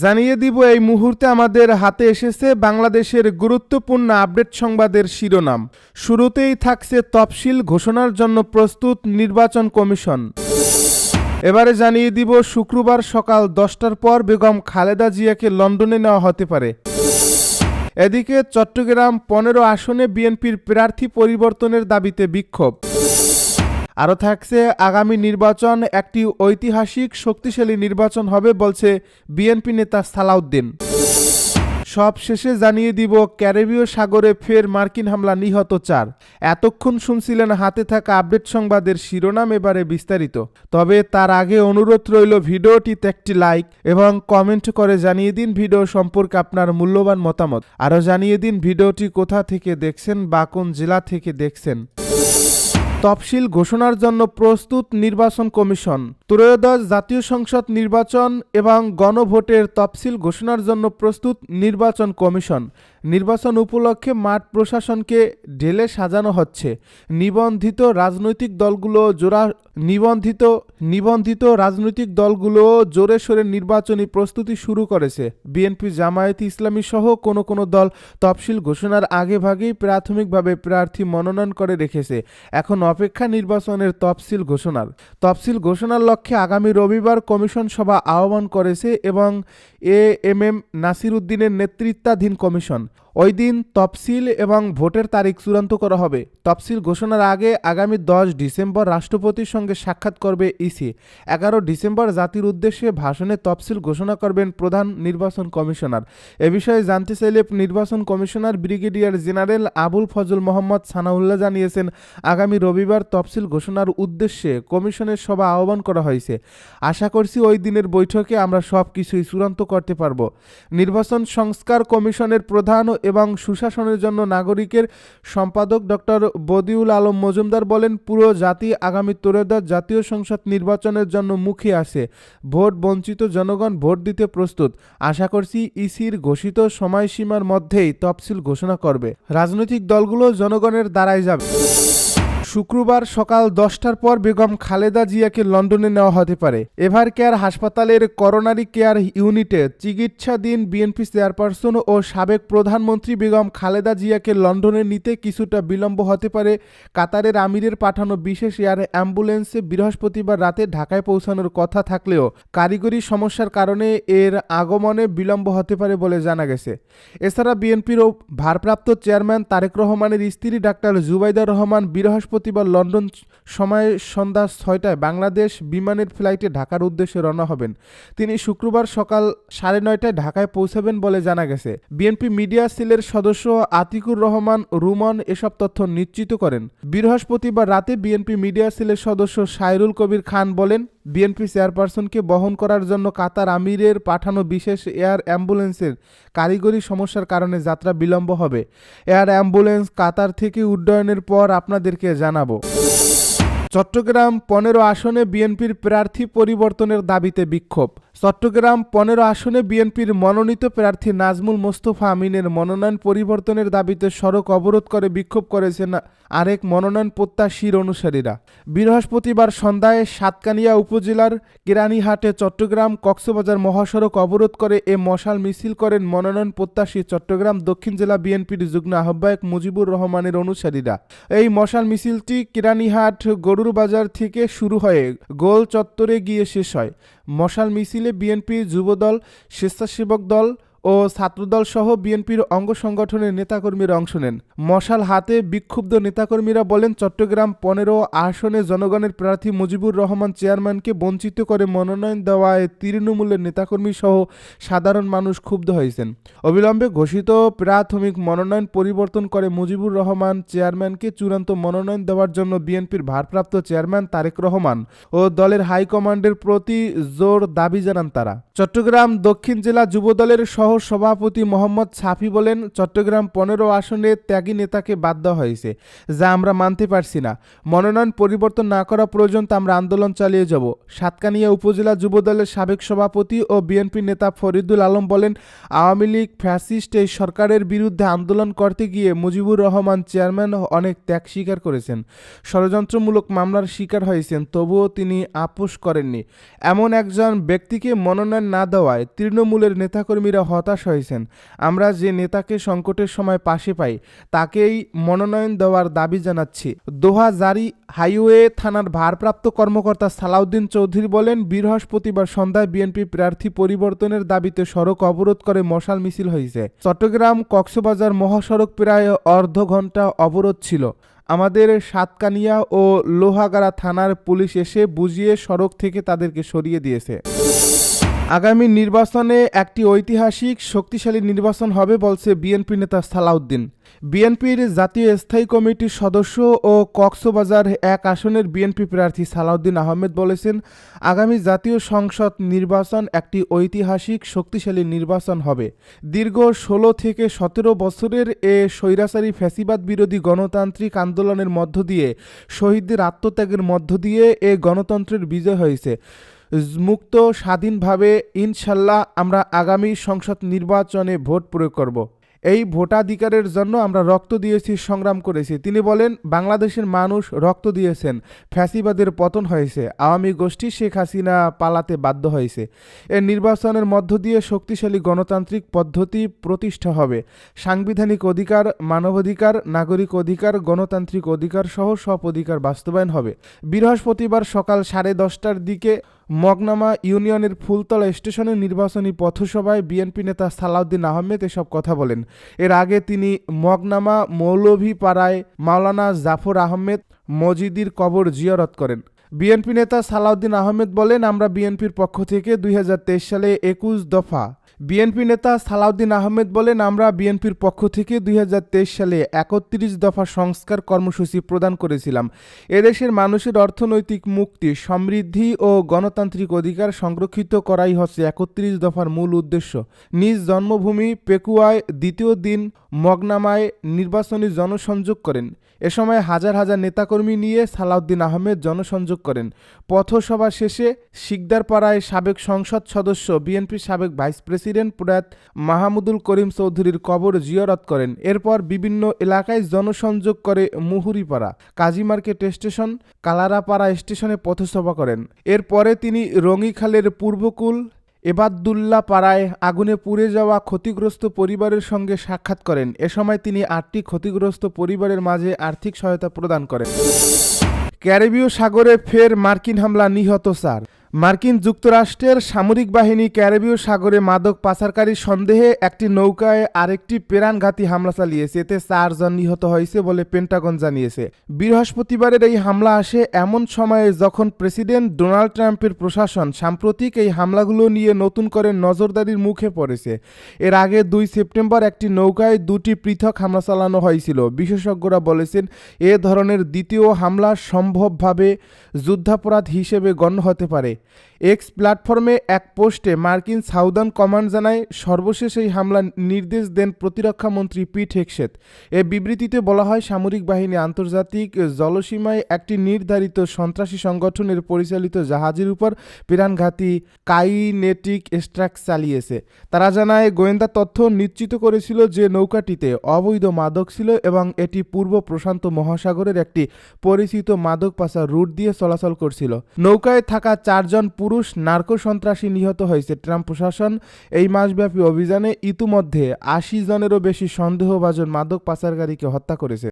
জানিয়ে দিব এই মুহূর্তে আমাদের হাতে এসেছে বাংলাদেশের গুরুত্বপূর্ণ আপডেট সংবাদের শিরোনাম। শুরুতেই থাকছে তফসিল ঘোষণার জন্য প্রস্তুত নির্বাচন কমিশন। এবারে জানিয়ে দিব শুক্রবার সকাল 10টার পর বেগম খালেদা জিয়াকে লন্ডনে নেওয়া হতে পারে। এদিকে চট্টগ্রাম 15 আসনে বিএনপির প্রার্থী পরিবর্তনের দাবিতে বিক্ষোভ। আরও থাকছে আগামী নির্বাচন একটি ঐতিহাসিক শক্তিশালী নির্বাচন হবে বলছে বিএনপি নেতা সালাউদ্দিন। সব শেষে জানিয়ে দিব ক্যারিবীয় সাগরে ফের মার্কিন হামলা, নিহত 4। এতক্ষণ শুনছিলেন হাতে থাকা আপডেট সংবাদের শিরোনাম, এবারে বিস্তারিত। তবে তার আগে অনুরোধ রইল ভিডিওটিতে একটি লাইক এবং কমেন্ট করে জানিয়ে দিন ভিডিও সম্পর্কে আপনার মূল্যবান মতামত। আরও জানিয়ে দিন ভিডিওটি কোথা থেকে দেখছেন বা কোন জেলা থেকে দেখছেন। তফসিল ঘোষণার জন্য প্রস্তুত নির্বাচন কমিশন। ত্রয়োদশ জাতীয় সংসদ নির্বাচন এবং গণভোটের তফসিল ঘোষণার জন্য প্রস্তুত নির্বাচন কমিশন। নির্বাচন উপলক্ষে মাঠ প্রশাসনকে ঢেলে সাজানো হচ্ছে। নিবন্ধিত রাজনৈতিক দলগুলো জোরে সোরে নির্বাচনী প্রস্তুতি শুরু করেছে। বিএনপি, জামায়াতে ইসলামী সহ কোনো দল তফসিল ঘোষণার আগেভাগেই প্রাথমিকভাবে প্রার্থী মনোনয়ন করে রেখেছে। এখন অপেক্ষা নির্বাচনের তফসিল ঘোষণার লক্ষ্যে আগামী রবিবার কমিশন সভা আহ্বান করেছে এবং এএমএম নাসির উদ্দিনের নেতৃত্বাধীন কমিশন। ওই দিন তফসিল এবং ভোটের তারিখ চূড়ান্ত করা হবে। তফসিল ঘোষণার আগে আগামী 10 ডিসেম্বর রাষ্ট্রপতির সঙ্গে সাক্ষাৎ করবে ইসি। 11 ডিসেম্বর জাতির উদ্দেশ্যে ভাষণে তফসিল ঘোষণা করবেন প্রধান নির্বাচন কমিশনার। এ বিষয়ে জানতে চাইলে নির্বাচন commissioner brigadier general Abul Fazal Mohammad Sanaullah জানিয়েছেন, আগামী রবিবার তফসিল ঘোষণার উদ্দেশ্যে কমিশনের সভা আহ্বান করা হয়েছে। আশা করছি ওই দিনের বৈঠকে আমরা সব কিছুই চূড়ান্ত করতে পারব। নির্বাচন সংস্কার কমিশনের প্রধান এবং সুশাসনের জন্য নাগরিকের সম্পাদক ডক্টর বদিউল আলম মজুমদার বলেন, পুরো জাতি আগামী ত্রয়োদশ জাতীয় সংসদ নির্বাচনের জন্য মুখে আছে। ভোট বঞ্চিত জনগণ ভোট দিতে প্রস্তুত। আশা করছি ইসির ঘোষিত সময়সীমার মধ্যেই তফসিল ঘোষণা করবে। রাজনৈতিক দলগুলো জনগণের দ্বারাই যাবে। শুক্রবার সকাল 10টার পর বেগম খালেদা জিয়াকে লন্ডনে নেওয়া হতে পারে। এভার কেয়ার হাসপাতালের করোনারি কেয়ার ইউনিটে চিকিৎসাধীন বিএনপি চেয়ারপারসন ও সাবেক প্রধানমন্ত্রী বেগম খালেদা জিয়াকে লন্ডনে নিতে কিছুটা বিলম্ব হতে পারে। কাতারের আমিরের পাঠানো বিশেষ এয়ার অ্যাম্বুলেন্সে বৃহস্পতিবার রাতে ঢাকায় পৌঁছানোর কথা থাকলেও কারিগরি সমস্যার কারণে এর আগমনে বিলম্ব হতে পারে বলে জানা গেছে। এছাড়া বিএনপির ভারপ্রাপ্ত চেয়ারম্যান তারেক রহমানের স্ত্রী ডাক্তার জুবাইদা রহমান বৃহস্পতিবার লন্ডন সময় সন্ধ্যা 6টায় বাংলাদেশ বিমানের ফ্লাইটে ঢাকার উদ্দেশ্যে রওনা হবেন। তিনি শুক্রবার সকাল 9:30টায় ঢাকায় পৌঁছাবেন বলে জানা গেছে। বিএনপি মিডিয়া সেলের সদস্য আতিকুর রহমান রুমন এসব তথ্য নিশ্চিত করেন। বৃহস্পতিবার রাতে বিএনপি মিডিয়া সেলের সদস্য সাইরুল কবির খান বলেন, বিএনপি চেয়ারপারসনকে বহন করার জন্য কাতার আমিরের পাঠানো বিশেষ এয়ার অ্যাম্বুলেন্সের কারিগরি সমস্যার কারণে যাত্রা বিলম্ব হবে। এয়ার অ্যাম্বুলেন্স কাতার থেকে উড্ডয়নের পর আপনাদেরকে জানাবো। চট্টগ্রাম 15 আসনে বিএনপির প্রার্থী পরিবর্তনের দাবিতে বিক্ষোভ। চট্টগ্রাম 15 আসনে বিএনপির মনোনীত প্রার্থী নাজমুল মোস্তফা আমিনের মনোনয়ন পরিবর্তনের দাবিতে সড়ক অবরোধ করে বিক্ষোভ করেছেন আরেক মনোনয়ন প্রত্যাশীর অনুসারীরা। বৃহস্পতিবার সন্ধ্যায় সাতকানিয়া উপজেলার কেরানীহাটে চট্টগ্রাম কক্সবাজার মহাসড়ক অবরোধ করে এ মশাল মিছিল করেন মনোনয়ন প্রত্যাশী চট্টগ্রাম দক্ষিণ জেলা বিএনপির যুগ্ম আহ্বায়ক মুজিবুর রহমানের অনুসারীরা। এই মশাল মিছিলটি কেরানীহাট গরুর বাজার থেকে শুরু হয়ে গোল চত্বরে গিয়ে শেষ হয়। মশাল মিছিলে বিএনপি যুবদল, স্বেচ্ছাসেবক দল ও ছাত্রদল সহ বিএনপির অঙ্গ সংগঠনের নেতাকর্মীরা অংশ নেন। মশাল হাতে বিক্ষুব্ধ নেতাকর্মীরা বলেন, চট্টগ্রাম 15 আসনে জনগণের প্রার্থী মুজিবুর রহমান চেয়ারম্যানকে বঞ্চিত করে মনোনয়ন দেওয়ায় তৃণমূলের নেতাকর্মী সহ সাধারণ মানুষ ক্ষুব্ধ হয়েছেন। অবিলম্বে ঘোষিত প্রাথমিক মনোনয়ন পরিবর্তন করে মুজিবুর রহমান চেয়ারম্যানকে চূড়ান্ত মনোনয়ন দেওয়ার জন্য বিএনপির ভারপ্রাপ্ত চেয়ারম্যান তারেক রহমান ও দলের হাইকমান্ডের প্রতি জোর দাবি জানান তারা। চট্টগ্রাম দক্ষিণ জেলা যুবদলের সহ সহ সভাপতি মোহাম্মদ সাফি বলেন, চট্টগ্রাম ১৫ আসনে ত্যাগী নেতাকে বাদ দেওয়া হয়েছে, যা আমরা মানতে পারছি না। মনোনয়ন পরিবর্তন না করা পর্যন্ত আমরা আন্দোলন চালিয়ে যাব। সাতকানিয়া উপজেলা যুবদলের সাবেক সভাপতি ও বিএনপি নেতা ফরিদুল আলম বলেন, আওয়ামী লীগ ফ্যাসিস্ট এই সরকারের বিরুদ্ধে আন্দোলন করতে গিয়ে মুজিবুর রহমান চেয়ারম্যান অনেক ত্যাগ স্বীকার করেছেন, ষড়যন্ত্রমূলক মামলার শিকার হয়েছেন, তবুও তিনি আপোষ করেননি। এমন একজন ব্যক্তিকে মনোনয়ন না দেওয়ায় তৃণমূলের নেতাকর্মীরা হতাশ হয়েছেন। আমরা যে নেতাকে সংকটের সময় পাশে পাই তাকেই মনোনয়ন দেওয়ার দাবি জানাচ্ছি। দোহা জারি হাইওয়ে থানার ভারপ্রাপ্ত কর্মকর্তা সালাউদ্দিন চৌধুরী বলেন, বৃহস্পতিবার সন্ধ্যায় বিএনপি প্রার্থী পরিবর্তনের দাবিতে সড়ক অবরোধ করে মশাল মিছিল হয়েছে। চট্টগ্রাম কক্সবাজার মহাসড়ক প্রায় অর্ধ ঘন্টা অবরোধ ছিল। আমাদের সাতকানিয়া ও লোহাগাড়া থানার পুলিশ এসে বুঝিয়ে সড়ক থেকে তাদেরকে সরিয়ে দিয়েছে। আগামী নির্বাচনে একটি ঐতিহাসিক শক্তিশালী নির্বাচন হবে বলছে বিএনপি নেতা সালাউদ্দিন। বিএনপির জাতীয় স্থায়ী কমিটির সদস্য ও কক্সবাজার ১ আসনের বিএনপি প্রার্থী সালাউদ্দিন আহমেদ বলেছেন, আগামী জাতীয় সংসদ নির্বাচন একটি ঐতিহাসিক শক্তিশালী নির্বাচন হবে। দীর্ঘ ১৬ থেকে ১৭ বছরের এ স্বৈরাচারী ফ্যাসিবাদ বিরোধী গণতান্ত্রিক আন্দোলনের মধ্য দিয়ে, শহীদদের আত্মত্যাগের মধ্য দিয়ে এ গণতন্ত্রের বিজয় হয়েছে। মুক্ত স্বাধীনভাবে ইনশাল্লাহ আমরা আগামী সংসদ নির্বাচনে ভোট প্রয়োগ করব। এই ভোটাধিকারের জন্য আমরা রক্ত দিয়েছি, সংগ্রাম করেছি। তিনি বলেন, বাংলাদেশের মানুষ রক্ত দিয়েছেন, ফ্যাসিবাদের পতন হয়েছে, আওয়ামী গোষ্ঠী শেখ হাসিনা পালাতে বাধ্য হয়েছে। এই নির্বাচনের মধ্য দিয়ে শক্তিশালী গণতান্ত্রিক পদ্ধতি প্রতিষ্ঠা হবে। সাংবিধানিক অধিকার, মানবাধিকার, নাগরিক অধিকার, গণতান্ত্রিক অধিকার সহ সব অধিকার বাস্তবায়ন হবে। বৃহস্পতিবার সকাল 10:30টার দিকে মগনামা ইউনিয়নের ফুলতলা স্টেশনে নির্বাচনী পথসভায় বিএনপি নেতা সালাউদ্দিন আহমেদ এসব কথা বলেন। এর আগে তিনি মগনামা মৌলভীপাড়ায় মাওলানা জাফর আহমেদ মজিদির কবর জিয়ারত করেন। বিএনপি নেতা সালাউদ্দিন আহমেদ বলেন, আমরা বিএনপির পক্ষ থেকে 2023 সালে 21 দফা বিএনপি নেতা সালাউদ্দিন আহমেদ বলেন, আমরা বিএনপির পক্ষ থেকে 2023 সালে 31 দফা সংস্কার কর্মসূচি প্রদান করেছিলাম। এদেশের মানুষের অর্থনৈতিক মুক্তি, সমৃদ্ধি ও গণতান্ত্রিক অধিকার সংরক্ষিত করাই হচ্ছে 31 দফার মূল উদ্দেশ্য। নিজ জন্মভূমি পেকুয়ায় দ্বিতীয় দিন মগনামায় নির্বাচনী জনসংযোগ করেন। এ সময় হাজার হাজার নেতাকর্মী নিয়ে সালাউদ্দিন আহমেদ জনসংযোগ করেন। পথসভা শেষে শিকদারপাড়ায় সাবেক সংসদ সদস্য, বিএনপির সাবেক ভাইস প্রেসিডেন্ট প্রয়াত মাহমুদুল করিম চৌধুরীর কবর জিয়ারত করেন। এরপর বিভিন্ন এলাকায় জনসংযোগ করে মুহুরীপাড়া, কাজীমার্কেট স্টেশন, কালারাপাড়া স্টেশনে পথসভা করেন। এরপরে তিনি রঙিখালের পূর্বকুল এবাদুল্লাহ পাড়ায় আগুনে পুড়ে যাওয়া ক্ষতিগ্রস্ত পরিবারের সঙ্গে সাক্ষাৎ করেন। এ সময় তিনি 8টি ক্ষতিগ্রস্ত পরিবারের মাঝে আর্থিক সহায়তা প্রদান করেন। ক্যারিবীয় সাগরে ফের মার্কিন হামলা, নিহত 4। মার্কিন যুক্তরাষ্ট্রের সামরিক বাহিনী ক্যারিবীয় সাগরে মাদক পাচারকারী সন্দেহে একটি নৌকায় আরেকটি প্রাণঘাতী হামলা চালিয়েছে। এতে 4 জন নিহত হয়েছে বলে পেন্টাগন জানিয়েছে। বৃহস্পতিবারের এই হামলা আসে এমন সময়ে যখন প্রেসিডেন্ট ডোনাল্ড ট্রাম্পের প্রশাসন সাম্প্রতিক এই হামলাগুলো নিয়ে নতুন করে নজরদারির মুখে পড়েছে। এর আগে 2 সেপ্টেম্বর একটি নৌকায় 2টি পৃথক হামলা চালানো হয়েছিল। বিশেষজ্ঞরা বলেছেন, এ ধরনের দ্বিতীয় হামলা সম্ভবভাবে যুদ্ধাপরাধ হিসেবে গণ্য হতে পারে। এক্স প্ল্যাটফর্মে এক পোস্টে মার্কিন সাউদার্ন কমান্ড জানায়, সর্বশেষ এই হামলার নির্দেশ দেন প্রতিরক্ষা মন্ত্রী পিট হেগসেথ। এ বিবৃতিতে বলা হয়, সামরিক বাহিনী আন্তর্জাতিক জলসীমায় একটি নির্ধারিত সন্ত্রাসী সংগঠনের পরিচালিত জাহাজের উপর প্রাণঘাতী কাইনেটিক স্ট্রাইক চালিয়েছে। তারা জানায়, গোয়েন্দা তথ্য নিশ্চিত করেছিল যে নৌকাটিতে অবৈধ মাদক ছিল এবং এটি পূর্ব প্রশান্ত মহাসাগরের একটি পরিচিত মাদক পাচার রুট দিয়ে চলাচল করছিল। নৌকায় থাকা 4 জন পুরুষ নার্কো সন্ত্রাসী নিহত হয়েছে। ট্রাম্প প্রশাসন এই মাসব্যাপী অভিযানে ইতিমধ্যে 80 জনেরও বেশি সন্দেহভাজন মাদক পাচারকারীকে হত্যা করেছে।